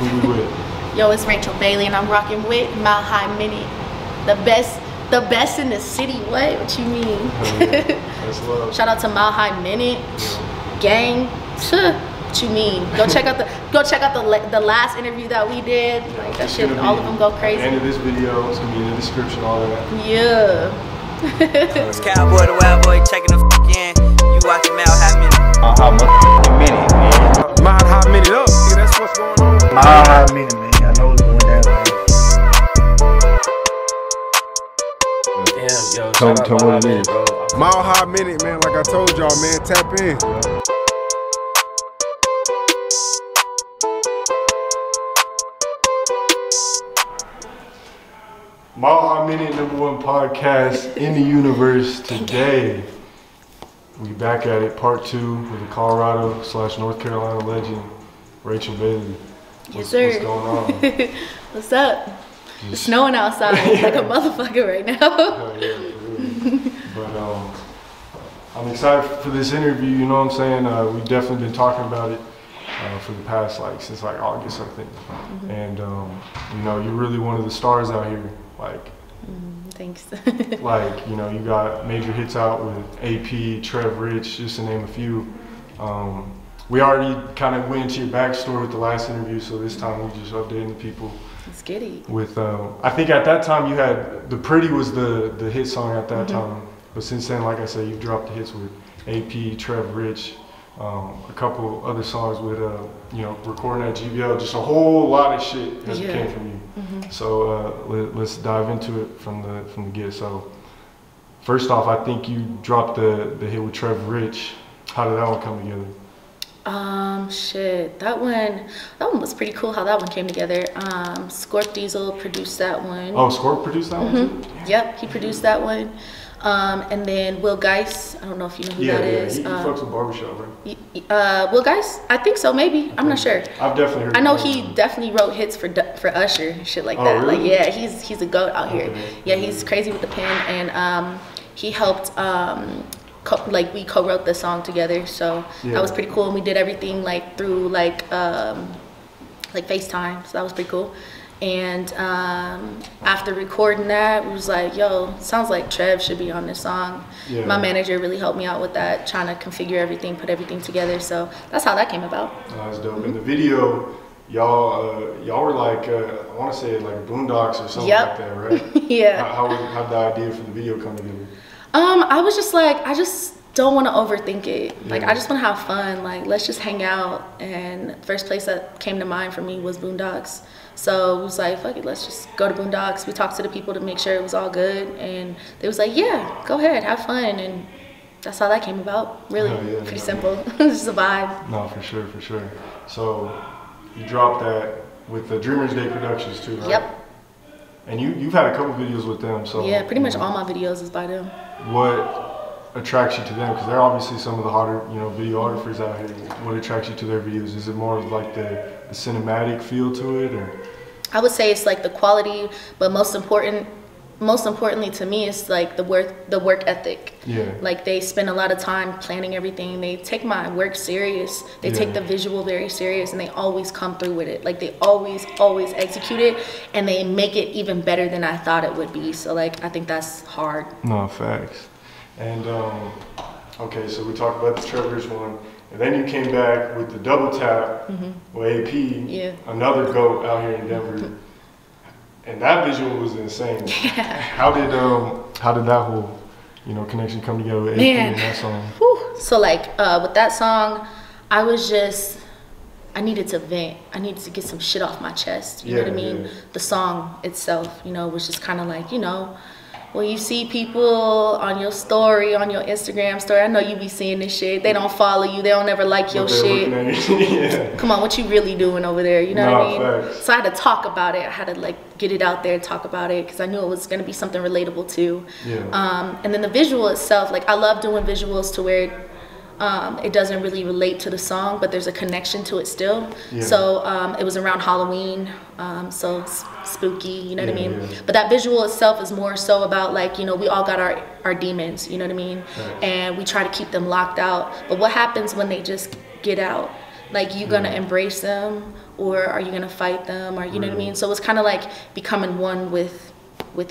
Who we with? Yo, it's Rachel Bailey, and I'm rocking with Mile High Minute. The best in the city. What you mean? That's love. Shout out to Mile High Minute, gang. What you mean? Go check out the last interview that we did. Like that shit, all of them go crazy. At the end of this video, it's gonna be in the description, all that. Yeah. It's Cowboy the Wild Boy checking the in. You watching Mile High Minute. Mile High Minute, man. Mile High Minute up. Yeah, that's what's going on. Mile High Minute, man. I know it's going down, man. Damn, yo, Tell me what it is. bro. Mile High Minute, man. Like I told y'all, man. Tap in. Mile High Minute, #1 podcast in the universe today. We back at it, part 2 with the Colorado/North Carolina legend, Rachel Bailey. Yes, sir. What's going on? What's up? It's snowing outside like a motherfucker right now. Oh, yeah, really. But I'm excited for this interview. You know what I'm saying? We've definitely been talking about it for the past since August, I think. And you know, you're really one of the stars out here. Like, Thanks. like, you know, you got major hits out with AP, Trev, Rich, just to name a few. We already kind of went into your backstory with the last interview, so this time we're just updating the people. Let's get it. With I think at that time you had The Pretty was the hit song at that time, but since then, like I said, you've dropped the hits with AP, Trev, Rich, a couple other songs with you know, recording at GBL. Just a whole lot of shit has came from you. So let's dive into it from the get. So first off, I think you dropped the hit with Trev, Rich. How did that one come together? Shit, that one was pretty cool how that one came together. Scorp Diesel produced that one. Oh, Scorp produced that one too? Yep, he produced that one. And then Will Geis, I don't know if you know who that is. He fucks with barbershop, right? Will Geis, I think so, maybe. I'm not sure. I've definitely heard. I know he definitely wrote hits for Usher and shit like that. Really? Like, yeah, he's a goat out here. Yeah, he's crazy with the pen, and he helped. We co-wrote the song together, so that was pretty cool. And we did everything like through like FaceTime, so that was pretty cool. And after recording that, we was like, yo, sounds like Trev should be on this song. Yeah. My manager really helped me out with that, trying to configure everything, put everything together. So that's how that came about. That's dope. In the video, y'all were like, I want to say like Boondocks or something like that, right? Yeah. How'd the idea for the video come together? I was just like, I just don't want to overthink it. Like, I just want to have fun. Like, let's just hang out. And the first place that came to mind for me was Boondocks. So it was like, fuck it, let's just go to Boondocks. We talked to the people to make sure it was all good. And they was like, yeah, go ahead, have fun. And that's how that came about. Really, pretty simple. It's just a vibe. No, for sure, for sure. So you dropped that with the Dreamers Day Productions too, right? Yep. And you've had a couple videos with them, so yeah, pretty much all my videos is by them. What attracts you to them? Because they're obviously some of the hotter, you know, videographers out here. What attracts you to their videos? Is it more of like the cinematic feel to it, or? I would say it's like the quality, but most importantly to me, it's like the work ethic. Yeah. Like, they spend a lot of time planning everything. They take my work serious. They take the visual very serious, and they always come through with it. Like, they always execute it, and they make it even better than I thought it would be. So like, I think that's hard. No, facts. And okay, so we talked about the Trevor's one, and then you came back with the double tap with AP, another GOAT out here in Denver. And that visual was insane. Yeah. How did that whole, you know, connection come together with AP and that song? Whew. So like with that song, I needed to vent. I needed to get some shit off my chest. You know what I mean? The song itself, you know, was just kind of like, you know, when you see people on your story, on your Instagram story, I know you be seeing this shit. They don't follow you. They don't ever like your shit. Come on, what you really doing over there? You know what I mean? Facts. So I had to talk about it. I had to like get it out there and talk about it because I knew it was going to be something relatable too. Yeah. And then the visual itself, like, I love doing visuals to where it doesn't really relate to the song, but there's a connection to it still. Yeah. So it was around Halloween, so it's spooky, you know what I mean? Yeah. But that visual itself is more so about, like, you know, we all got our demons, you know what I mean? Right. And we try to keep them locked out. But what happens when they just get out? Like, you gonna embrace them, or are you gonna fight them, or you know what I mean? So it's kind of like becoming one with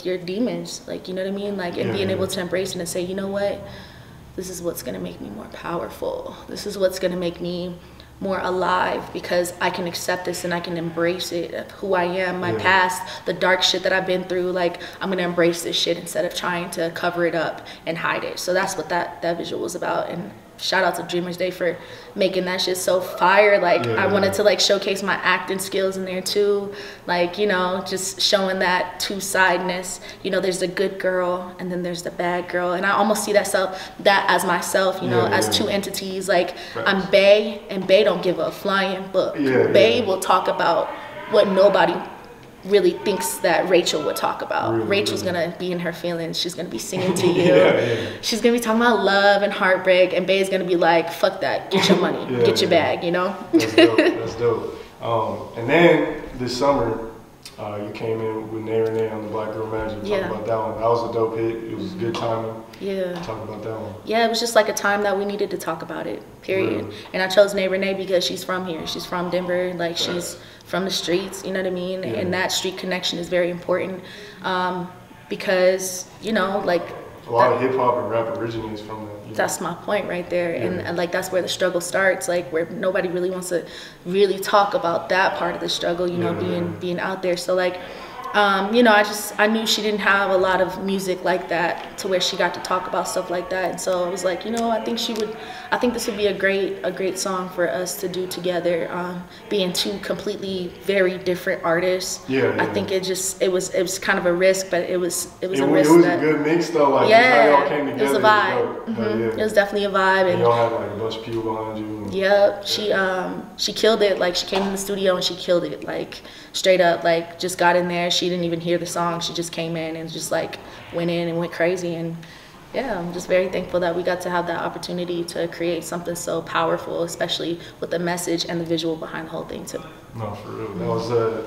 your demons, like, you know what I mean? Like, and being able to embrace it and say, you know what, this is what's gonna make me more powerful. This is what's gonna make me more alive, because I can accept this and I can embrace it of who I am, my past, the dark shit that I've been through. Like, I'm gonna embrace this shit instead of trying to cover it up and hide it. So that's what that visual was about. And shout out to Dreamers Day for making that shit so fire. Like, I wanted to like showcase my acting skills in there too. Like, you know, just showing that two-sideness. You know, there's the good girl and then there's the bad girl. And I almost see that as myself, you know, as two entities. Like, I'm Bae, and Bae don't give a flying fuck. Bae will talk about what nobody really thinks that Rachel would talk about. Rachel's gonna be in her feelings. She's gonna be singing to you. She's gonna be talking about love and heartbreak, and Bae's gonna be like, fuck that, get your money, get your bag, you know? That's dope, that's dope. And then this summer, you came in with Nay Renee on the Black Girl Magic. Talk about that one. That was a dope hit. It was good timing. Talk about that one. Yeah, it was just like a time that we needed to talk about it, period. And I chose Nay Renee because she's from here. She's from Denver. Like, she's from the streets, you know what I mean? And that street connection is very important, because, you know, like, a lot of hip hop and rap originates from that. That's my point right there. And like, that's where the struggle starts, like, where nobody really wants to really talk about that part of the struggle, you know, being out there. So like, you know, I knew she didn't have a lot of music like that to where she got to talk about stuff like that. And so I was like, you know, I think this would be a great song for us to do together, being two completely very different artists. I think it was kind of a risk, but it was a risk. It was a good mix though, like, how y'all came together. It was a vibe. It was definitely a vibe. And y'all had like a bunch of people behind you. Yep, she killed it. Like, she came in the studio and she killed it, like, straight up. Like, just got in there. She didn't even hear the song. She just came in and just like went in and went crazy. And yeah, I'm just very thankful that we got to have that opportunity to create something so powerful, especially with the message and the visual behind the whole thing too. No, for real.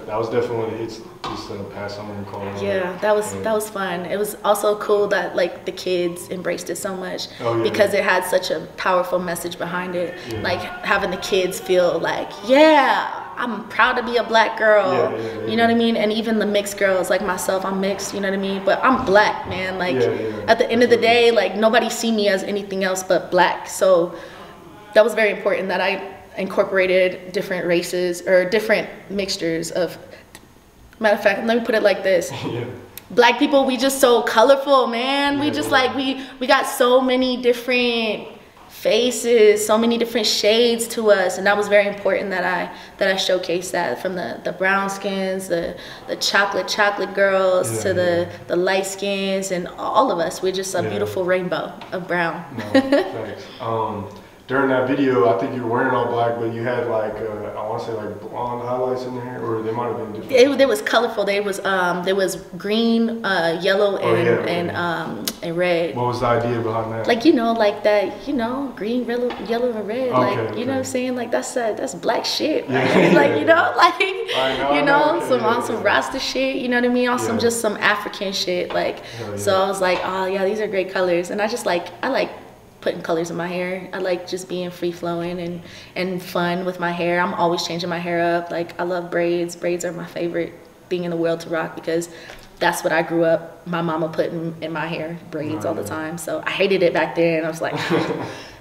That was definitely one of the hits this past summer in Colorado. Yeah, that was fun. It was also cool that like the kids embraced it so much, because it had such a powerful message behind it. Like, having the kids feel like, I'm proud to be a black girl, you know what I mean? And even the mixed girls, like myself, I'm mixed, you know what I mean? But I'm black, man. Like, at the end of the day, like, nobody see me as anything else but black. So that was very important that I incorporated different races or different mixtures of, matter of fact, let me put it like this. Black people, we just so colorful, man. We just like, we got so many different faces, so many different shades to us, and that was very important that I showcased that, from the brown skins, the chocolate girls, to the light skins, and all of us. We're just a beautiful rainbow of brown. No, thanks. During that video, I think you were wearing all black, but you had like, I want to say like blonde highlights in there, or they might have been different. It was colorful. There was green, yellow, and red. What was the idea behind that? Like, you know, like that, you know, green, yellow, and red. Like, you know what I'm saying? Like, that's black shit, right? Like, you know, like, some Rasta shit, you know what I mean? On some just some African shit. Like, so I was like, oh yeah, these are great colors. And I like putting colors in my hair. I like just being free flowing and fun with my hair. I'm always changing my hair up. Like, I love braids. Braids are my favorite thing in the world to rock, because that's what I grew up, my mama putting in my hair, braids all the time. So I hated it back then. I was like,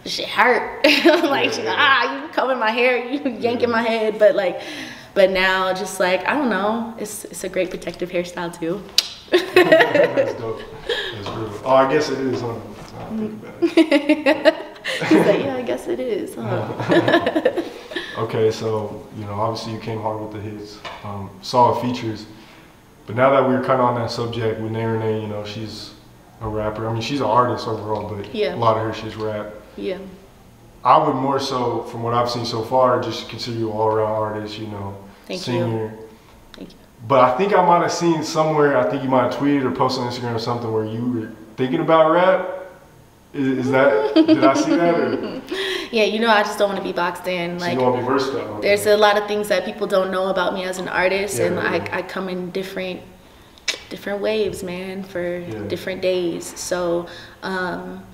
this shit hurt. Like, you combing my hair, you yanking my head. But now, just like, I don't know, it's a great protective hairstyle too. That's dope. That's real. Oh, I guess it is, huh? Think about it. He's like, yeah, I guess it is, huh? Okay, so, you know, obviously you came hard with the hits, solid features, but now that we're kind of on that subject with Nay Renee, you know, she's a rapper. I mean, she's an artist overall, but a lot of her shit's rap. Yeah. I would more so, from what I've seen so far, just consider you an all-around artist, you know, singer. Thank you. But I think I might have seen somewhere, I think you might have tweeted or posted on Instagram or something where you were thinking about rap. Is that, did I see that? Or? Yeah, you know, I just don't want to be boxed in. Like, so you want to be versatile. Okay. There's a lot of things that people don't know about me as an artist, and I come in different waves, man, for different days. So I'm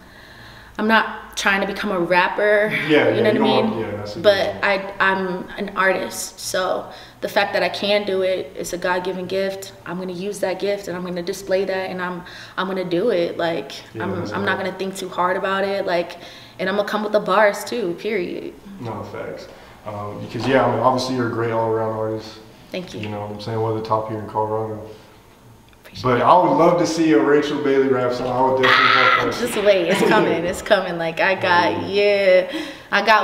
I'm not trying to become a rapper. Yeah, you know what I mean? Yeah, but I'm an artist, so the fact that I can do it is a God-given gift. I'm gonna use that gift and I'm gonna display that, and I'm gonna do it. Like I'm not gonna think too hard about it. Like, and I'm gonna come with the bars too. Period. No, facts. Because yeah, I mean, obviously you're a great all-around artist. Thank you. You know what I'm saying? One of the top here in Colorado. But I would love to see a Rachel Bailey rap song. I would definitely just wait, it's coming, it's coming. Like I got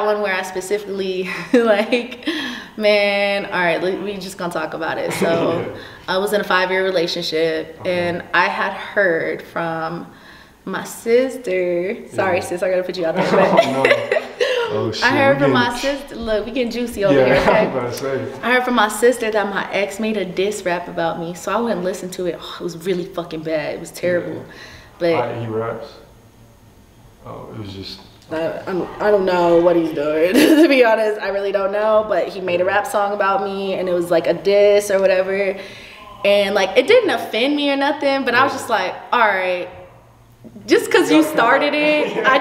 one where I specifically like, man, all right, we just gonna talk about it. So I was in a 5-year relationship, and I had heard from my sister. Sorry, sis, I gotta put you out there. But oh, shit. I heard from my sister. Look, we getting juicy over here. Okay? I was about to say. I heard from my sister that my ex made a diss rap about me, so I went and listened to it. Oh, it was really fucking bad. It was terrible. But he raps. Oh, it was just. I don't know what he's doing. To be honest, I really don't know. But he made a rap song about me, and it was like a diss or whatever. And like, it didn't offend me or nothing, but I was just like, all right. Just because you started it, I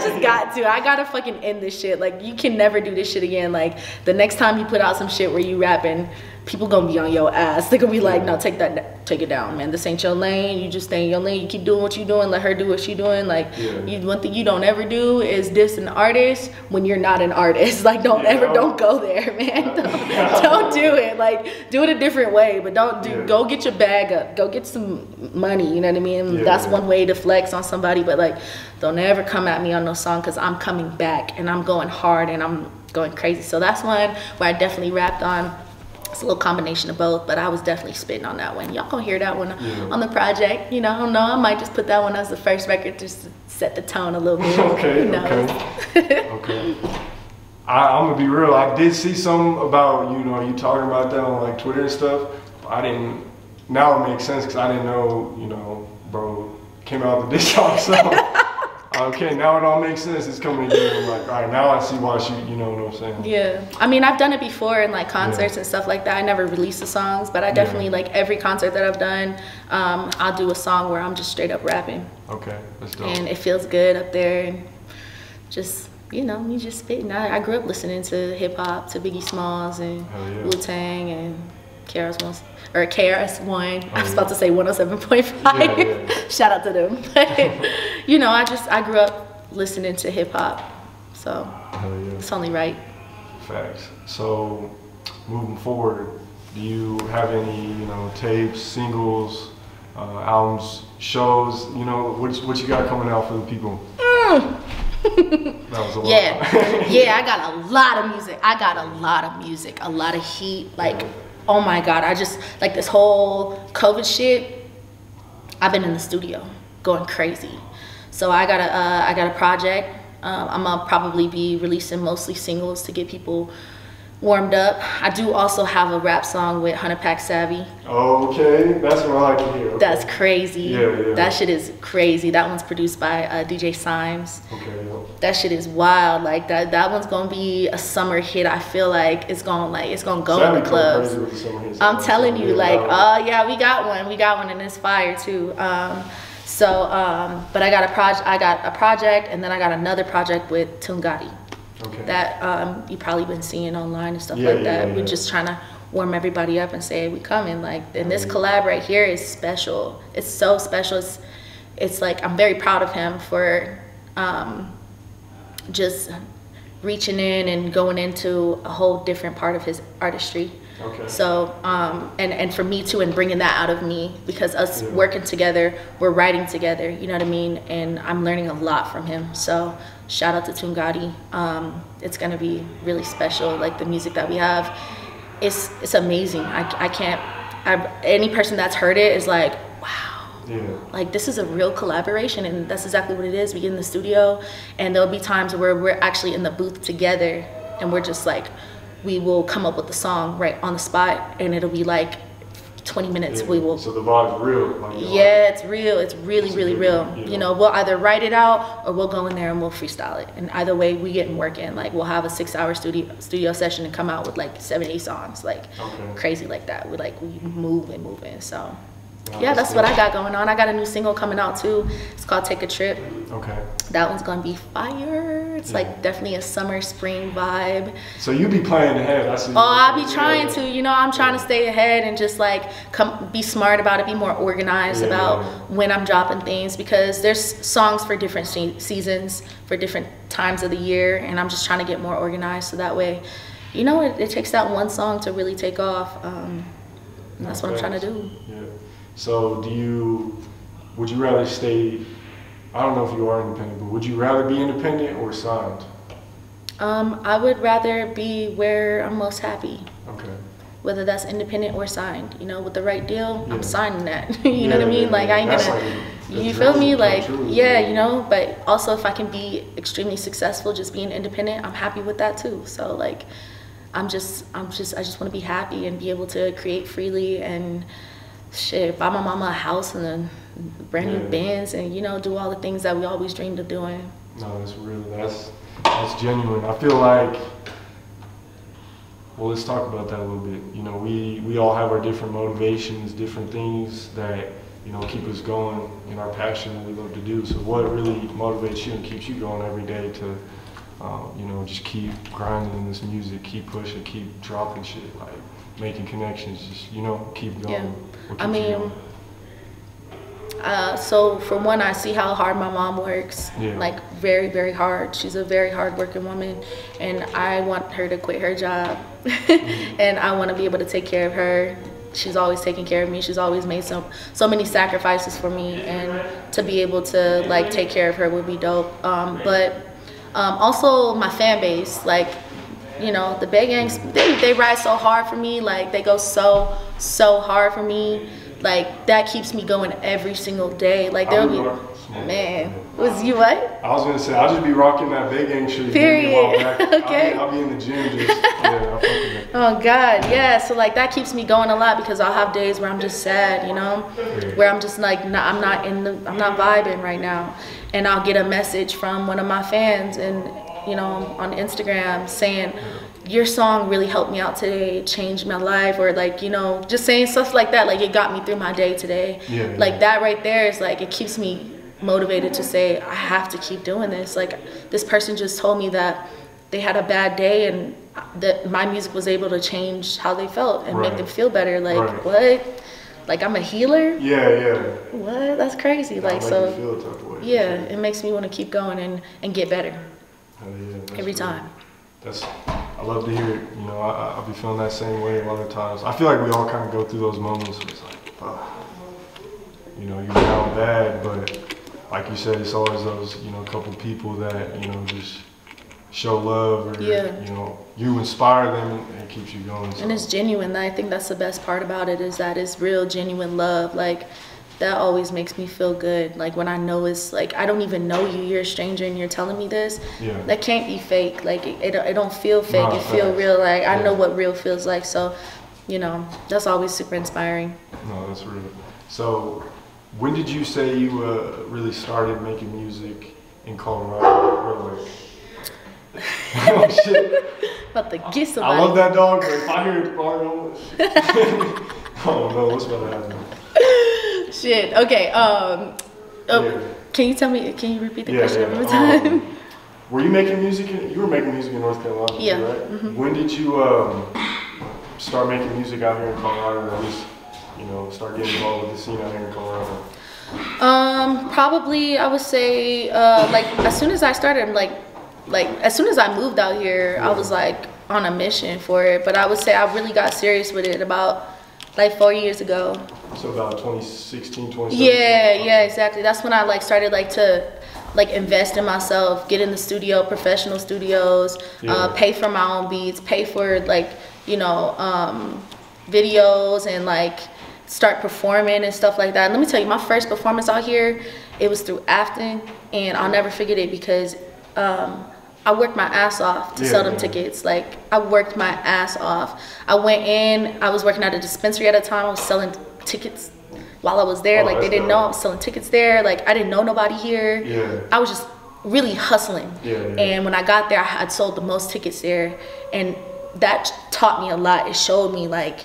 gotta fucking end this shit. Like, you can never do this shit again. Like, the next time you put out some shit where you rapping, people gonna be on your ass. They gonna be like, no, take it down, man. This ain't your lane. You just stay in your lane. You keep doing what you doing. Let her do what she doing. Like, one thing you don't ever do is diss an artist when you're not an artist. Like, don't go there, man. Don't do it. Like, do it a different way, but go get your bag up. Go get some money, you know what I mean? That's one way to flex on somebody, but like, don't ever come at me on no song, because I'm coming back and I'm going hard and I'm going crazy. So that's one where I definitely rapped on. It's a little combination of both, but I was definitely spitting on that one. Y'all gonna hear that one on the project. You know, I don't know. I might just put that one as the first record just to set the tone a little bit. Okay. I'm gonna be real. I did see something about, you talking about that on like Twitter and stuff. I didn't. Now it makes sense, because I didn't know, bro came out with this song. So okay, now it all makes sense. It's coming together. I'm like, all right, now I see why you know what I'm saying? Yeah. I mean, I've done it before in like concerts and stuff like that. I never released the songs, but I definitely, like, every concert that I've done, I'll do a song where I'm just straight up rapping. Okay, that's dope. And it feels good up there, and just, you just spitting. I grew up listening to hip hop, to Biggie Smalls and Wu-Tang and KRS-One. I was about to say 107.5. Shout out to them. But, I grew up listening to hip hop, so it's only right. Facts. So, moving forward, do you have any, tapes, singles, albums, shows? What you got coming out for the people? That was a lot. I got a lot of music. A lot of heat. Like, oh my God, I just, like, this whole COVID shit, I've been in the studio going crazy. So I got a project. I'm gonna probably be releasing mostly singles to get people warmed up. I do also have a rap song with 100 Pack Savvy. Okay, that's what I like to hear. Okay. That's crazy. That shit is crazy. That one's produced by DJ Symes. Okay. That shit is wild. Like, that one's gonna be a summer hit. I feel like it's gonna go in the clubs. I'm telling you, like, we got one, and it's fire too. But I got a project, and then I got another project with Tungati. Okay. That you probably been seeing online and stuff like that. We're just trying to warm everybody up and say we coming. Like, and this collab right here is special. It's so special. It's like, I'm very proud of him for just reaching in and going into a whole different part of his artistry. Okay. So, and for me too, and bringing that out of me, because us working together, we're writing together, you know what I mean? And I'm learning a lot from him. So shout out to Tungati. It's gonna be really special. Like, the music that we have, it's amazing. Any person that's heard it is like, wow. Like, this is a real collaboration, and that's exactly what it is. We get in the studio, and there'll be times where we're actually in the booth together, and we're just like, we will come up with the song right on the spot, and it'll be like 20 minutes. So the vibe's real. Like, it's real. It's really real. We'll either write it out or we'll go in there and we'll freestyle it. And either way, we get working. Like, we'll have a 6-hour studio session and come out with like 7-8 songs, like crazy like that. We moving. So Yeah, that's what I got going on. I got a new single coming out too. It's called Take a Trip. Okay. That one's gonna be fire. It's like definitely a summer, spring vibe. So you be planning ahead, I see. Oh, I'll be trying to, you know, I'm trying to stay ahead and just like be smart about it, be more organized about when I'm dropping things, because there's songs for different seasons, for different times of the year, and I'm just trying to get more organized so that way, you know, it takes that one song to really take off. That's what I'm trying to do. Yeah. So would you rather stay, I don't know if you are independent, but would you rather be independent or signed? I would rather be where I'm most happy. Okay. Whether that's independent or signed, you know, with the right deal, I'm signing that. You know what I mean? Like I ain't gonna, you feel me? Like, you know, but also if I can be extremely successful just being independent, I'm happy with that too. So like, I just want to be happy and be able to create freely and shit, buy my mama a house and a brand new Benz and, you know, do all the things that we always dreamed of doing. No, that's real. That's genuine. I feel like, well, let's talk about that a little bit. You know, we all have our different motivations, different things that, you know, keep us going in our passion that we love to do. So what really motivates you and keeps you going every day to, you know, just keep grinding in this music, keep pushing, keep dropping shit, like making connections, just, you know, keep going. Yeah. I mean, so for one, I see how hard my mom works, like very, very hard. She's a very hard working woman, and I want her to quit her job and I want to be able to take care of her. She's always taken care of me. She's always made so many sacrifices for me, and to be able to like take care of her would be dope. But also my fan base, like, you know, the Bay Gangs, they ride so hard for me. Like they go so hard for me. Like that keeps me going every single day. Like there'll be, man, was you what? I was gonna say, I'll just be rocking that Bay Gang shit. Period. Okay. I'll be in the gym just, I'll fuck with it. Oh God, yeah. So like that keeps me going a lot, because I'll have days where I'm just sad, you know, where I'm just like, I'm not vibing right now, and I'll get a message from one of my fans, and you know, on Instagram saying, your song really helped me out today, it changed my life, or like, you know, just saying stuff like that, like it got me through my day today. Like that right there is like, it keeps me motivated to say, I have to keep doing this. Like this person just told me that they had a bad day and that my music was able to change how they felt and make them feel better. Like what? Like I'm a healer? Yeah. What? That's crazy. Like, so feel a type of way, yeah, it makes me want to keep going and get better every time. I love to hear it. You know, I'll be feeling that same way a lot of times. I feel like we all kind of go through those moments where it's like, you know, you're down bad, but like you said, it's always those, you know, couple people that, you know, just show love, or, you know, you inspire them and it keeps you going. So. And it's genuine. I think that's the best part about it, is that it's real, genuine love. Like, that always makes me feel good. Like when I know it's like, I don't even know you, you're a stranger and you're telling me this. That can't be fake. Like it don't feel fake. It feels real. Like I know what real feels like. So, you know, that's always super inspiring. No, that's real. So when did you say you really started making music in Colorado? Or like, oh shit. About to get somebody. I love that dog, but if I hear it tomorrow, oh no, what's about to happen? Shit. Okay. Can you repeat the question one more time? Were you making music? You were making music in North Carolina, right? When did you start making music out here in Colorado, or at least, you know, start getting involved with the scene out here in Colorado? Probably I would say like as soon as I started, like as soon as I moved out here, I was like on a mission for it. But I would say I really got serious with it about like 4 years ago. So about 2016, 2017? Yeah, exactly. That's when I like started like to like invest in myself, get in the studio, professional studios, pay for my own beats, pay for like, you know, videos, and like start performing and stuff like that. And let me tell you, my first performance out here, it was through Afton, and I'll never forget it because I worked my ass off to sell them tickets. Like, I worked my ass off. I went in, I was working at a dispensary at a time. I was selling tickets while I was there. Like, they didn't know I was selling tickets there. Like, I didn't know nobody here. I was just really hustling. And when I got there, I had sold the most tickets there. And that taught me a lot. It showed me, like,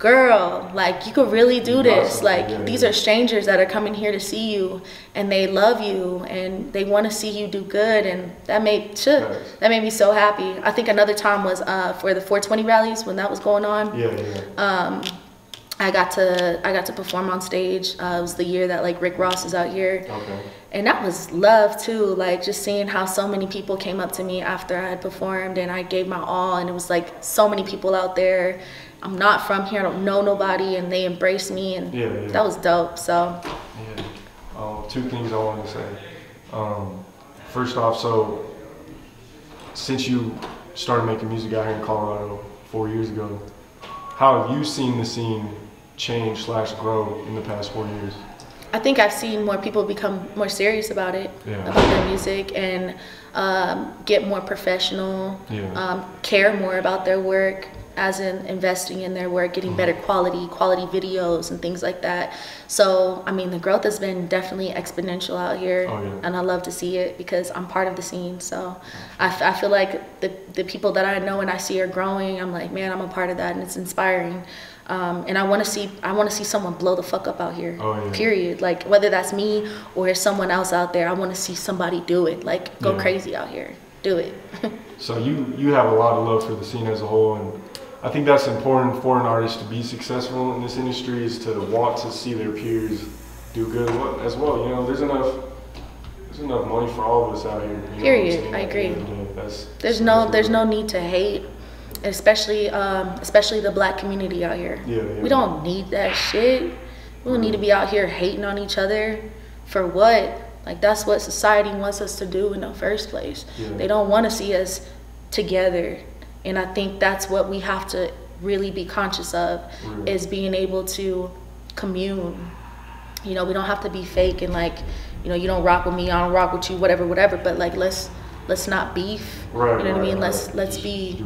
girl, like, you could really do this. Like, these are strangers that are coming here to see you, and they love you, and they want to see you do good, and that made me so happy. I think another time was for the 420 rallies when that was going on. I got to perform on stage. It was the year that like Rick Ross is out here. And that was love too, like just seeing how so many people came up to me after I had performed and I gave my all, and it was like so many people out there. I'm not from here, I don't know nobody, and they embraced me, and that was dope. So two things I wanted to say. First off, so since you started making music out here in Colorado 4 years ago, how have you seen the scene change / grow in the past 4 years? I think I've seen more people become more serious about it, about their music, and get more professional, care more about their work, as in investing in their work, getting better quality videos and things like that. So, I mean, the growth has been definitely exponential out here, and I love to see it because I'm part of the scene. So I feel like the people that I know and I see are growing. I'm like, man, I'm a part of that, and it's inspiring. And I want to see someone blow the fuck up out here. Period. Like, whether that's me or someone else out there, I want to see somebody do it. Like, go crazy out here, do it. So you have a lot of love for the scene as a whole, and I think that's important for an artist to be successful in this industry, is to want to see their peers do good as well. You know, there's enough money for all of us out here. Period. I agree. There's no need to hate. Especially the black community out here. We don't need that shit. We don't need to be out here hating on each other. For what? Like, that's what society wants us to do in the first place. They don't want to see us together. And I think that's what we have to really be conscious of, is being able to commune. You know, we don't have to be fake and like, you know, you don't rock with me, I don't rock with you, whatever, but like, let's not beef. You know what I mean? Let's be,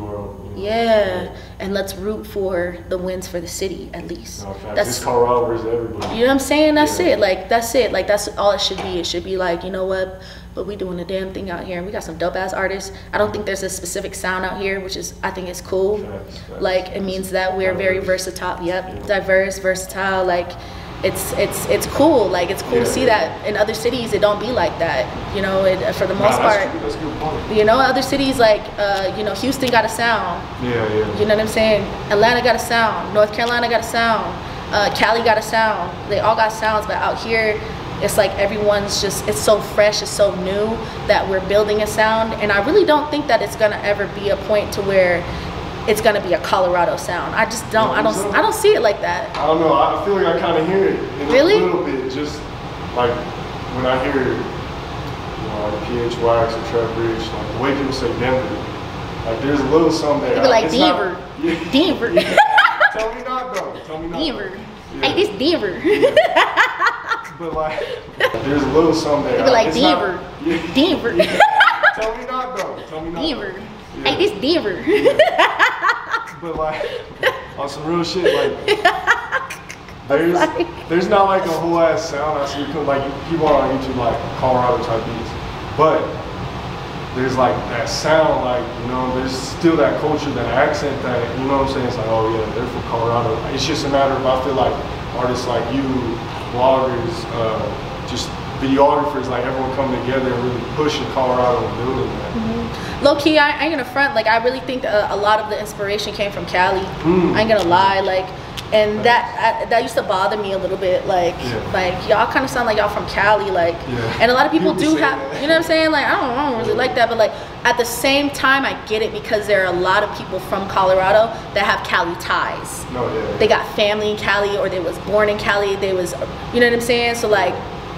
and let's root for the wins for the city, at least. That's Colorado versus everybody. You know what I'm saying? That's it. Like, that's it. Like, that's all it should be. It should be like, you know what? But we doing a damn thing out here, and we got some dope ass artists. I don't think there's a specific sound out here, which is, I think it's cool. Like, it means that we're very versatile. Diverse, versatile. Like, it's cool. Like, it's cool to see that in other cities. It don't be like that, you know. For the most part, that's a good point. You know, other cities like you know, Houston got a sound. You know what I'm saying? Atlanta got a sound. North Carolina got a sound. Cali got a sound. They all got sounds, but out here, it's like everyone's just, it's so fresh, it's so new that we're building a sound. And I really don't think that it's gonna ever be a point to where it's gonna be a Colorado sound. I just don't. I don't see it like that. I don't know. I feel like I kind of hear it a little bit. Just like when I hear, you know, like PH Wax or Trev, like the way people say Denver, like there's a little something there. People like Denver. Denver. Tell me not though. Tell me not. Denver. Hey, this Denver. But like, there's a little something there. People like Denver. Denver. Tell me not though. Tell me not. Denver. Hey, this Denver. But like, on some real shit, like, there's not like a whole ass sound I see, like people on YouTube like Colorado type beats, but there's like that sound, like, you know, there's still that culture, that accent, that, you know what I'm saying? It's like, oh yeah, they're from Colorado. It's just a matter of, I feel like artists like you, bloggers, just videographers, like everyone coming together and really pushing Colorado and building that. Low key, I ain't gonna front. Like, I really think a lot of the inspiration came from Cali. I ain't gonna lie. Like, and that used to bother me a little bit. Like y'all kind of sound like y'all from Cali. Like, and a lot of people do have, you know what I'm saying? Like, I don't really like that. But like, at the same time, I get it, because there are a lot of people from Colorado that have Cali ties. They got family in Cali, or they was born in Cali. They was, you know what I'm saying? So like,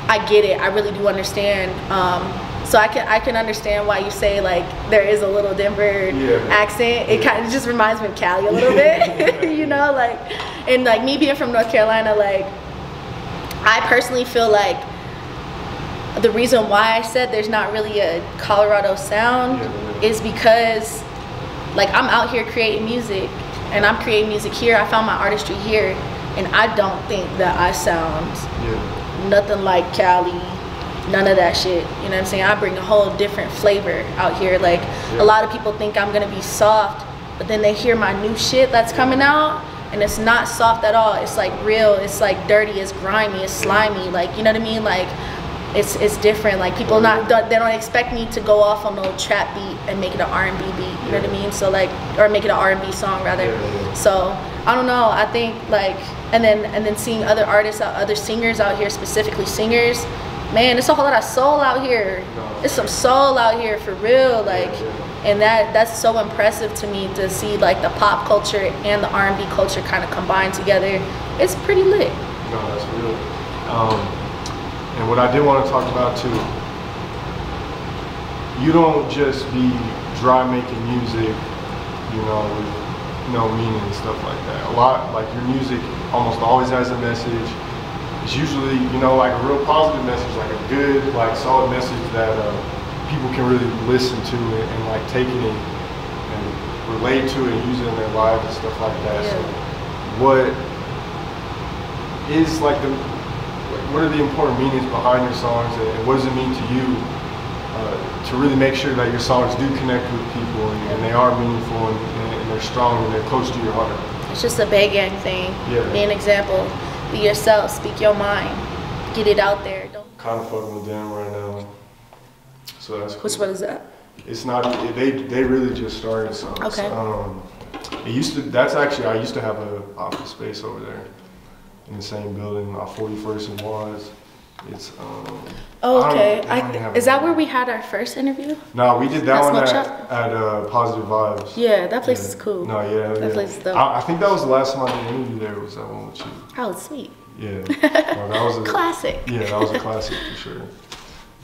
I get it. I really do understand. So I can understand why you say like there is a little Denver accent. It kind of just reminds me of Cali a little bit, you know, like, and like me being from North Carolina, like, I personally feel like the reason why I said there's not really a Colorado sound is because, like, I'm out here creating music, and I'm creating music here. I found my artistry here, and I don't think that I sound nothing like Cali. None of that shit, you know what I'm saying? I bring a whole different flavor out here. Like, a lot of people think I'm gonna be soft, but then they hear my new shit that's coming out, and it's not soft at all. It's like real. It's like dirty. It's grimy. It's slimy. Like, you know what I mean? Like, it's different. Like, people they don't expect me to go off on no trap beat and make it an R&B beat. You know what I mean? So like, or make it an R&B song rather. So I don't know. I think like, and then seeing other artists, other singers out here, specifically singers. Man, there's a whole lot of soul out here. There's some soul out here for real. Like, and that's so impressive to me to see like the pop culture and the R&B culture kind of combined together. It's pretty lit. No, that's real. And what I did want to talk about too, you don't just be dry making music, you know, with no meaning and stuff like that. A lot, like your music almost always has a message. It's usually, you know, like a real positive message, like a good, like solid message that people can really listen to it and like take it and relate to it and use it in their lives and stuff like that. So what is like what are the important meanings behind your songs, and what does it mean to you to really make sure that your songs do connect with people and they are meaningful and they're strong and they're close to your heart? It's just a Bay Gang thing. Be an example. Be yourself. Speak your mind. Get it out there. Don't kind of fucking with them right now. So that's cool. Which one is that? It's not. They really just started songs. Okay. It used to. That's actually. I used to have an office space over there in the same building, 41st and Was. It's Oh, okay. Is that where we had our first interview? No, we did that one at Positive Vibes. Yeah, that place is cool. No, that place is dope. I think that was the last time I did an interview there. Was that one with you? Oh, sweet. Yeah. No, that was a classic. Yeah, that was a classic for sure.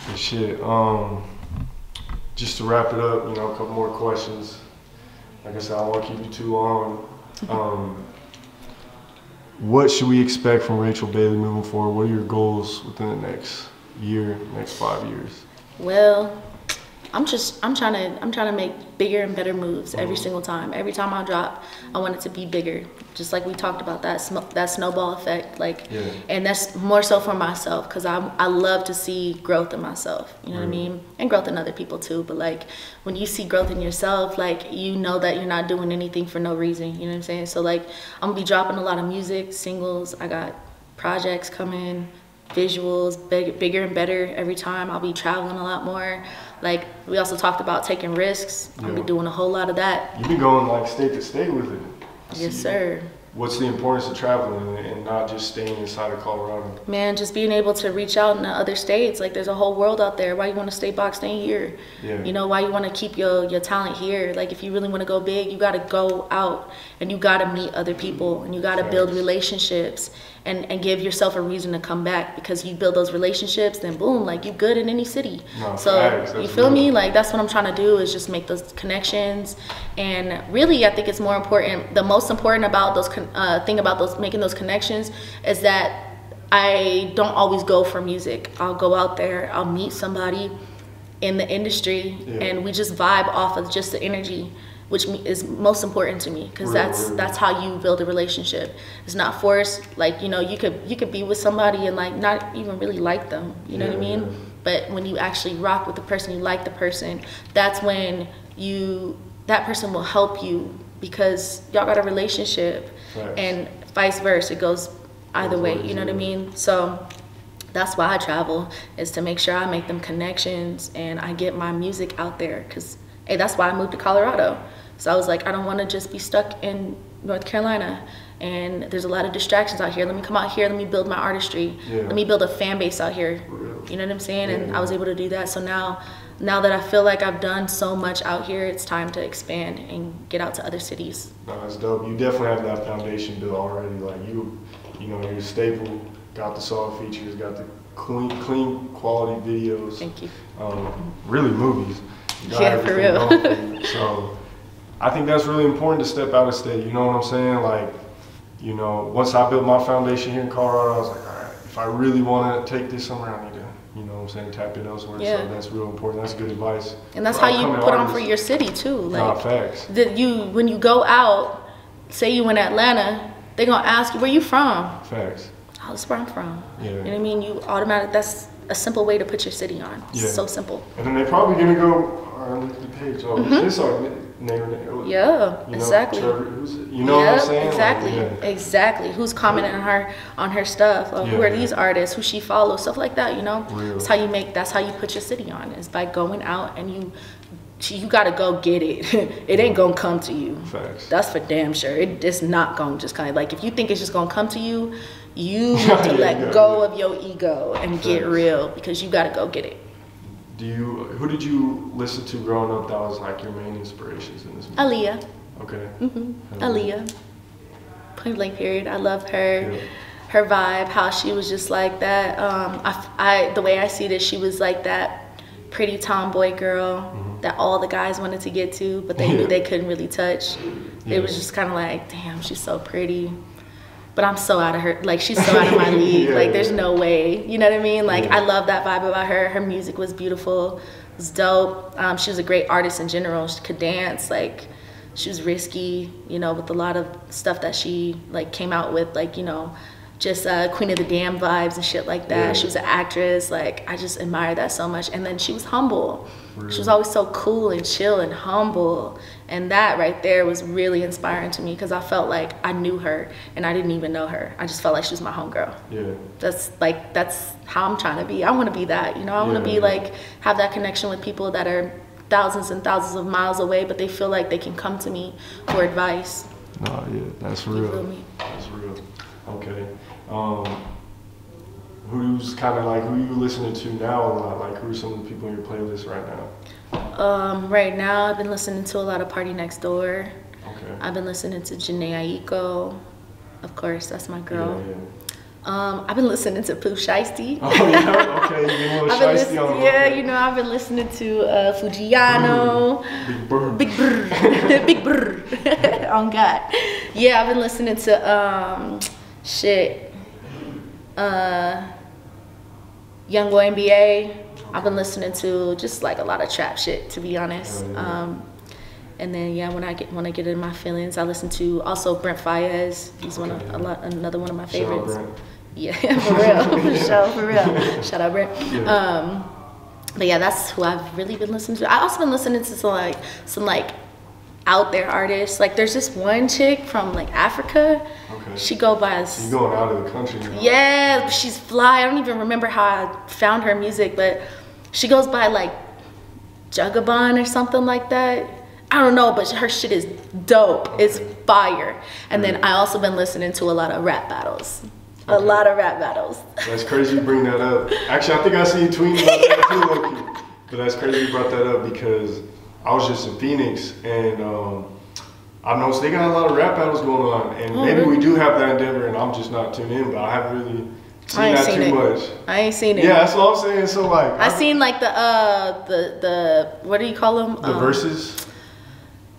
And shit. Just to wrap it up, you know, a couple more questions. Like I said, I don't want to keep you too long. What should we expect from Rachel Bailey moving forward? What are your goals within the next year, next 5 years? Well, I'm trying to make bigger and better moves every single time. Every time I drop, I want it to be bigger. Just like we talked about that snowball effect, like, and that's more so for myself because I love to see growth in myself. You know what I mean? And growth in other people too. But like when you see growth in yourself, like you know that you're not doing anything for no reason. You know what I'm saying? So like I'm gonna be dropping a lot of music, singles. I got projects coming, visuals, bigger and better every time. I'll be traveling a lot more. Like we also talked about taking risks. I'll be doing a whole lot of that. You've been going like state to state with it. Yes, sir. What's the importance of traveling and not just staying inside of Colorado? Man, just being able to reach out in other states. Like there's a whole world out there. Why you want to stay boxed in here? You know, why you want to keep your talent here? Like if you really want to go big, you got to go out and you got to meet other people and you got to build relationships and give yourself a reason to come back, because you build those relationships, then boom, like you good in any city. No, so you feel me? Like that's what I'm trying to do, is just make those connections. And really, I think it's more important. The most important about those thing about those making those connections is that I don't always go for music. I'll go out there, I'll meet somebody in the industry, and we just vibe off of just the energy, which is most important to me, because that's how you build a relationship. It's not forced. Like, you know, you could be with somebody and like not even really like them, you know what I mean? But when you actually rock with the person, you like the person, that's when that person will help you, because y'all got a relationship. And vice versa, it goes either way, you know what I mean? So that's why I travel, is to make sure I make them connections and I get my music out there, because hey, that's why I moved to Colorado. So I was like, I don't want to just be stuck in North Carolina, and there's a lot of distractions out here. Let me come out here, let me build my artistry, let me build a fan base out here. You know what I'm saying? And I was able to do that. So now that I feel like I've done so much out here, it's time to expand and get out to other cities. No, that's dope. You definitely have that foundation built already. Like you know, you're stable, got the song features, got the clean quality videos. Thank you. Really movies. Yeah, for real. So I think that's really important to step out of state. You know what I'm saying? Like, you know, once I built my foundation here in Colorado, I was like, all right, if I really want to take this somewhere, I need to, you know what I'm saying, tap it elsewhere. So that's real important. That's good advice. And that's how you put on for your city too. Like, facts. When you go out, say you in Atlanta, they're gonna ask you, where you from? Facts. Oh, that's where I'm from. You know what I mean? You that's a simple way to put your city on. It's so simple. And then they're probably gonna go, all right, look at the page. Oh, this song, Yeah, exactly. Trevor, you know what I'm saying? Exactly, Like, exactly. Who's commenting on her stuff? Who are these artists? Who she follows? Stuff like that. You know, that's how you That's how you put your city on. Is by going out and you gotta go get it. It ain't gonna come to you. Facts. That's for damn sure. It's not gonna just kind of like, if you think it's just gonna come to you, you need to let go of your ego and get real, because you gotta go get it. Who did you listen to growing up that was like your main inspirations in this movie? Aaliyah. Okay. Aaliyah. Point blank period. I love her. Yeah. Her vibe, how she was just like that. The way I see it is, she was like that pretty tomboy girl that all the guys wanted to get to, but they knew they couldn't really touch. It was just kind of like, damn, she's so pretty, but I'm so out of her, like, she's so out of my league. Like, there's no way, you know what I mean? Like, I love that vibe about her. Her music was beautiful, it was dope. She was a great artist in general. She could dance, like, she was risky, you know, with a lot of stuff that she, like, came out with, like, you know, just Queen of the Damned vibes and shit like that. She was an actress. Like, I just admire that so much. And then she was humble. She was always so cool and chill and humble. And that right there was really inspiring to me, because I felt like I knew her and I didn't even know her. I just felt like she was my homegirl. Yeah. That's how I'm trying to be. I want to be that, you know. I want to be like, have that connection with people that are thousands and thousands of miles away, but they feel like they can come to me for advice. No, yeah, that's real. You feel me? That's real. Okay. Who's kind of like, who you listening to now a lot? Like, who are some of the people in your playlist right now? Right now, I've been listening to a lot of Party Next Door. Okay. I've been listening to Janae Aiko. Of course, that's my girl. Yeah. I've been listening to Pooh Shiesty. Oh, yeah? Okay, you know Shiesty on the yeah, you know, I've been listening to Fujiano. Big Brr. Big Brr. Big Brr. On God. Yeah, I've been listening to, Young Boy NBA. I've been listening to just like a lot of trap shit, to be honest. And then when I get in my feelings, I listen to also Brent Fayez. He's another one of my favorites. Shout out Brent. Yeah, for real, for real. Shout out Brent. Yeah. But yeah, that's who I've really been listening to. I also been listening to some out there artists. Like, there's this one chick from like Africa. Okay. She go by. She's going out of the country now. Yeah, she's fly. I don't even remember how I found her music, but she goes by like Jugabon or something like that. I don't know, but her shit is dope. Okay. It's fire. And then I also been listening to a lot of rap battles. Okay. A lot of rap battles. That's crazy you bring that up. Actually, I think I see you tweeting about that too, Loki. But that's crazy you brought that up, because I was just in Phoenix, and I noticed they got a lot of rap battles going on, and maybe we do have that in Denver, and I'm just not tuned in, but I haven't really seen that too much. I ain't seen it. Yeah, that's what I'm saying. So like, I seen like the what do you call them? The verses.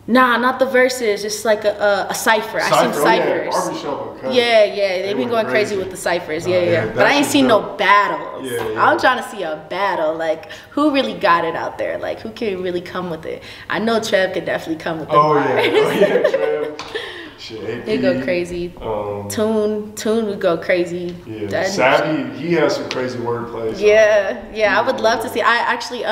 Nah, not the verses. Just like a cipher. I seen ciphers. Yeah, they've been going crazy with the ciphers. Yeah. But I ain't seen no battles. I'm trying to see a battle. Like, who really got it out there? Like, who can really come with it? I know Trev could definitely come with the Trev. Shit, he'd go crazy. Tune would go crazy. Yeah, Savvy, he has some crazy wordplay. So. Yeah, I would love to see. I actually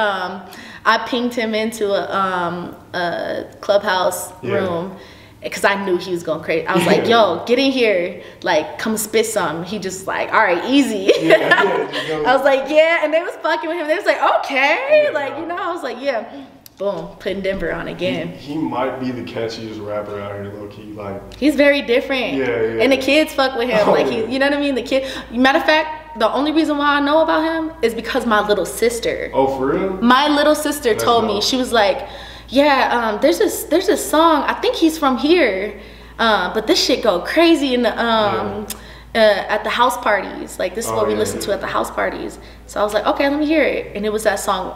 I pinged him into a clubhouse room, because I knew he was going crazy. I was like, yo, get in here, like, come spit some. He just like, all right, easy. I was like, yeah, and they was fucking with him. They was like, okay, like, you know, I was like, yeah. Boom, putting Denver on again. He might be the catchiest rapper out here, low key. Like, he's very different. Yeah. And the kids fuck with him. Like, you know what I mean? The kid. Matter of fact, the only reason why I know about him is because my little sister. Oh, for real? My little sister told me. She was like, yeah, there's this song. I think he's from here, but this shit go crazy in the at the house parties. Like, this is what we listen to at the house parties. So I was like, okay, let me hear it. And it was that song,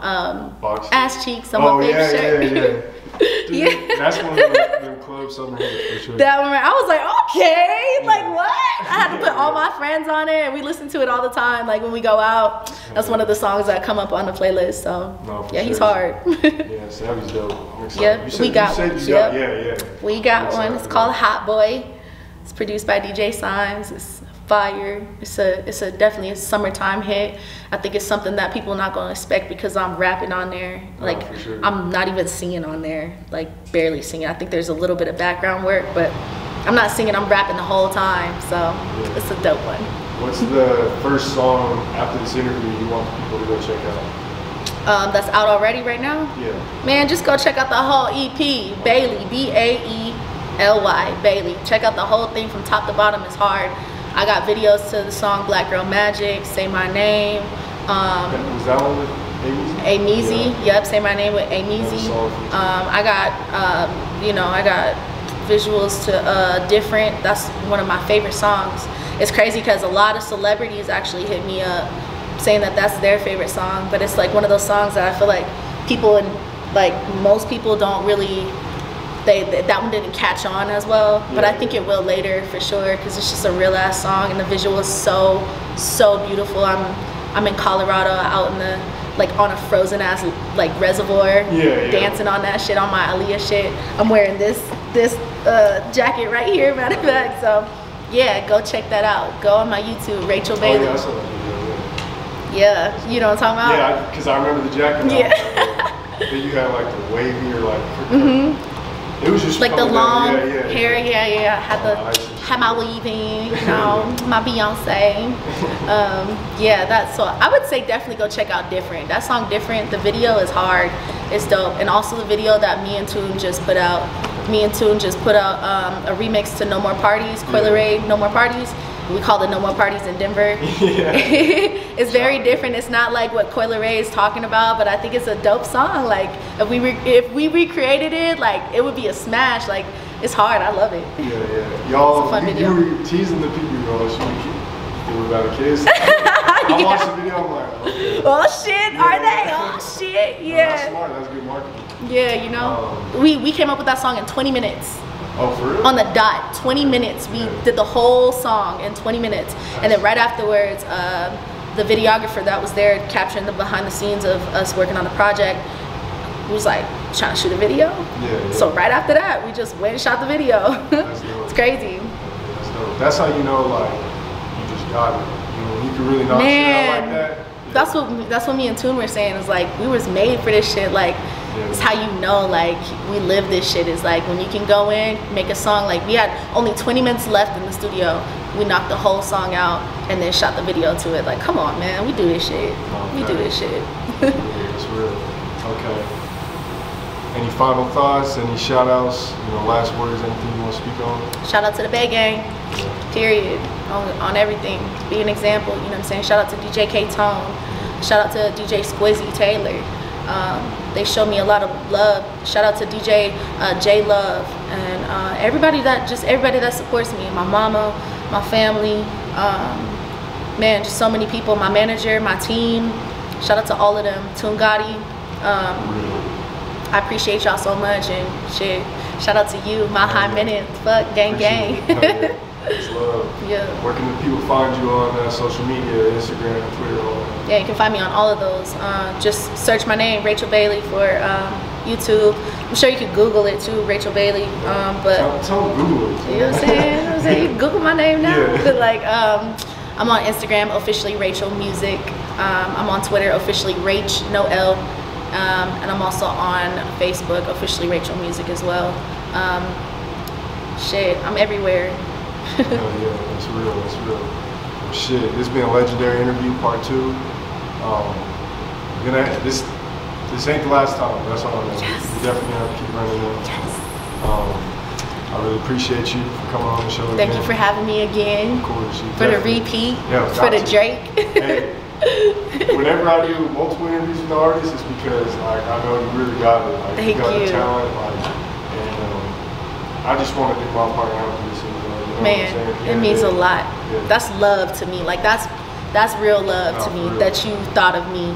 Ass Cheeks on my favorite shirt. Dude, that's one of the club summer hits for sure. That one, I was like, okay, like what? I had to put all my friends on it, and we listen to it all the time. Like, when we go out, that's one of the songs that come up on the playlist. So he's hard. Yeah, Savvy's dope. I'm excited. We got one. We got one. It's called Hot Boy. It's produced by DJ Signs. It's fire. It's a definitely a summertime hit. I think it's something that people are not gonna expect because I'm rapping on there. Like for sure. I'm not even singing on there, like barely singing. I think there's a little bit of background work, but I'm not singing, I'm rapping the whole time. So it's a dope one. What's the first song after this interview you want people to go check out? That's out already right now? Yeah. Man, just go check out the whole EP, Bailey, B-A-E-L-Y, Bailey. Check out the whole thing from top to bottom. It's hard. I got videos to the song Black Girl Magic, Say My Name. Was that one with Ameezy? Yep, Say My Name with Ameezy. I got, I got visuals to Different. That's one of my favorite songs. It's crazy because a lot of celebrities actually hit me up saying that that's their favorite song, but it's like one of those songs that I feel like most people don't really, that one didn't catch on as well, but I think it will later for sure because it's just a real ass song and the visual is so beautiful. I'm in Colorado out in the on a frozen ass reservoir, dancing on that shit on my Aaliyah shit. I'm wearing this jacket right here, matter of fact. So yeah, go check that out. Go on my YouTube, Rachel Bailey. Oh, yeah, I saw that video, yeah, you know what I'm talking about? Yeah, because I remember the jacket. Yeah. Then you had like the wavy or it was just like the long hair, yeah. Had my weaving, my Beyonce. So I would say definitely go check out Different. That song Different, the video is hard, it's dope. And also the video that me and Toon just put out. A remix to No More Parties, Coil Ray, No More Parties. We call it No More Parties in Denver. It's very different. It's not like what Coil Ray is talking about, but I think it's a dope song. Like if we recreated it, like it would be a smash. Like it's hard. I love it. Yeah. Y'all, you were teasing the people, bro. You were about a kiss. I watched the video. I'm like, okay. Oh shit, are they? Oh shit, yeah. That's smart. That's good marketing. Yeah, we came up with that song in 20 minutes. Oh, for real? On the dot, 20 minutes. We did the whole song in 20 minutes. And then right afterwards, the videographer that was there capturing the behind the scenes of us working on the project was like trying to shoot a video. Yeah. So right after that, we just went and shot the video. That's dope. It's crazy. That's dope. That's how you know, like, you just got it. You can really knock shit out like that. That's what me and Toon were saying. Is like we was made for this shit. Like it's how you know like we live this shit. Is like when you can go in, make a song. Like we had only 20 minutes left in the studio. We knocked the whole song out and then shot the video to it. Like come on, man, we do this shit. Okay. We do this shit. It's real. Okay. Any final thoughts? Any shout outs? Last words? Anything you want to speak on? Shout out to the Bay Gang. Period. On everything. Be an example, you know what I'm saying? Shout out to DJ K-Tone. Shout out to DJ Squizzy Taylor. They show me a lot of love. Shout out to DJ J Love and everybody that supports me. My mama, my family, man, just so many people. My manager, my team. Shout out to all of them. Tungati. I appreciate y'all so much and shit. Shout out to you, my high minute. Fuck, gang. It's love. Yeah. Where can the people find you on social media, Instagram, Twitter, all that? Yeah, you can find me on all of those. Just search my name, Rachel Bailey, for YouTube. I'm sure you could Google it too, Rachel Bailey. But tell them Google it. You know what I'm saying? You can Google my name now. Yeah. But like, I'm on Instagram, officially Rachel Music. I'm on Twitter, officially Rach, no L. And I'm also on Facebook, officially Rachel Music as well. Shit, I'm everywhere. Yeah, that's real. Well, shit, this has been a legendary interview, part 2. This ain't the last time. That's all I know. Yes. We definitely have to keep running in. Yes. I really appreciate you for coming on the show. Thank you for having me again. Of course. For the repeat. Yeah, for the Drake. Hey, whenever I do multiple interviews with the artists, it's because I know you really got it. Like, Thank you got you. the talent, I just want to do my part and help you. Man, it means a lot. Yeah. That's love to me. Like that's real love to me that you thought of me,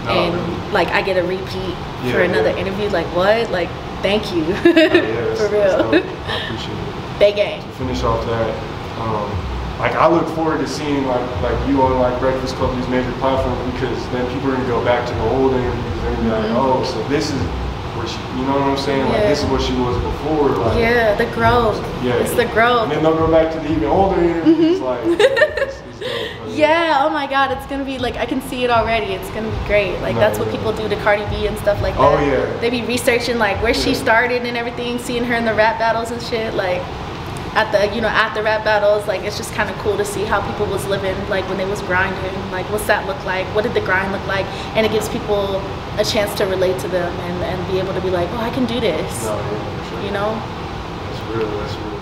and like I get a repeat for another interview. Like what? Like thank you. For real. I appreciate it. Big game. To finish off that, like I look forward to seeing like you on like Breakfast Club, these major platforms, because then people are gonna go back to the old interviews and be like, oh, so this is where she, you know what I'm saying? Like this is what she was before. Like, yeah, the growth. Yeah, it's the growth. And then they'll go back to the even older interviews. Like, it's dope. Yeah, oh my God, it's gonna be like, I can see it already. It's gonna be great. Like that's what people do to Cardi B and stuff like that. Oh yeah. They be researching like where she started and everything, seeing her in the rap battles and shit. Like at the, you know, at the rap battles, like it's just kind of cool to see how people was living, like when they was grinding. Like what's that look like? What did the grind look like? And it gives people a chance to relate to them and be able to be like, oh, I can do this. No, yeah, for sure. You know? That's real. That's real.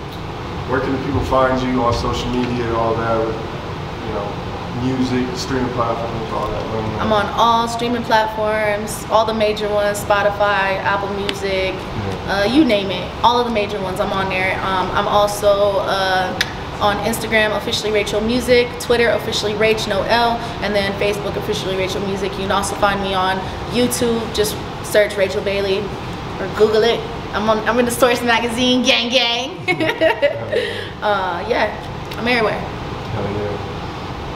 Where can the people find you on social media, all that? You know, music, streaming platforms, all that. I'm on all streaming platforms, all the major ones, Spotify, Apple Music, you name it. All of the major ones, I'm on there. I'm also on Instagram, officially Rachel Music, Twitter, officially Rach, no L, and then Facebook, officially Rachel Music. You can also find me on YouTube, just search Rachel Bailey or Google it. I'm in the Source magazine, gang gang. Yeah, I'm everywhere. Hell yeah.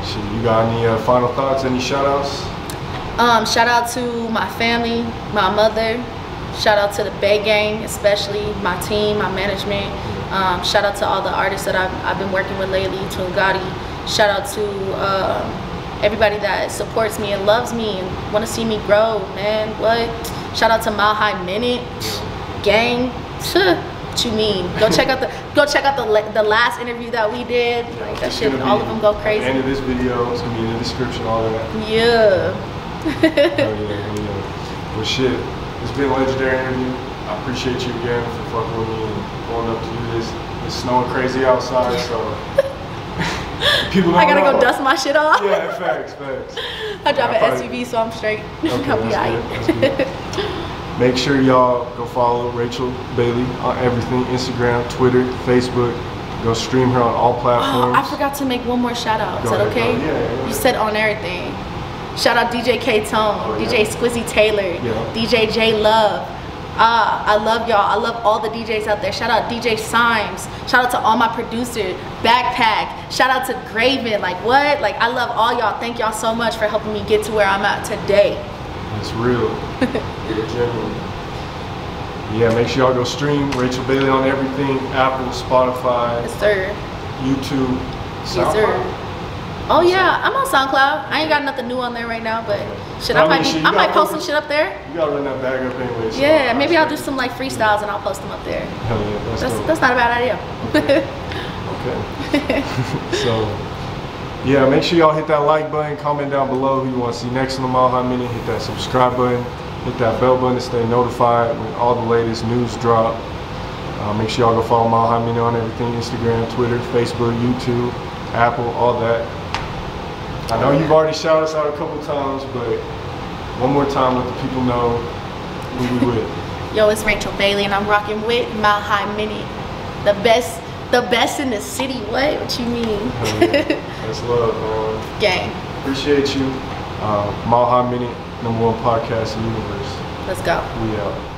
Shit, you got any final thoughts, any shout outs? Shout out to my family, my mother. Shout out to the Bay Gang, especially my team, my management. Shout out to all the artists that I've been working with lately, to Gotti. Shout out to everybody that supports me and loves me and want to see me grow, man. What? Shout out to Mile High Minute, gang. What you mean? Go check out the last interview that we did. Like that shit, all of them go crazy. At the end of this video, it's gonna be in the description, all that. Yeah. Well, shit, it's been a legendary interview. I appreciate you again for fucking with me and going up to do this. It's snowing crazy outside, so people don't I gotta know. go dust my shit off. Yeah, facts. I drive an SUV, so I'm straight. Okay, I'll be that's good. Make sure y'all go follow Rachel Bailey on everything, Instagram, Twitter, Facebook. Go stream her on all platforms. Oh, I forgot to make one more shout out. Is that okay? Yeah. You said on everything. Shout out DJ K-Tone, DJ Squizzy Taylor, DJ J Love. I love y'all. I love all the DJs out there. Shout out DJ Symes. Shout out to all my producers. Backpack. Shout out to Graven. Like what? Like I love all y'all. Thank y'all so much for helping me get to where I'm at today. It's real. Genuine. Yeah, make sure y'all go stream Rachel Bailey on everything. Apple, Spotify, Yes, sir. YouTube, Yes, SoundCloud. sir. Oh yeah, I'm on SoundCloud. I ain't got nothing new on there right now, but shit, I might post some shit up there. You gotta run that bag up anyway. So Yeah, maybe I'll do some like freestyles and I'll post them up there. Hell yeah, That's not a bad idea. Okay. So, yeah, make sure y'all hit that like button, comment down below who you want to see next on the Mile High Minute, hit that subscribe button, hit that bell button to stay notified when all the latest news drop. Make sure y'all go follow Mile High Minute on everything, Instagram, Twitter, Facebook, YouTube, Apple, all that. I know you've already shouted us out a couple times, but one more time let the people know who we with. Yo, it's Rachel Bailey and I'm rocking with Mile High Minute. The best in the city. What you mean? That's love, man. Gang. Appreciate you. Mile High Minute, #1 podcast in the universe. Let's go. We out.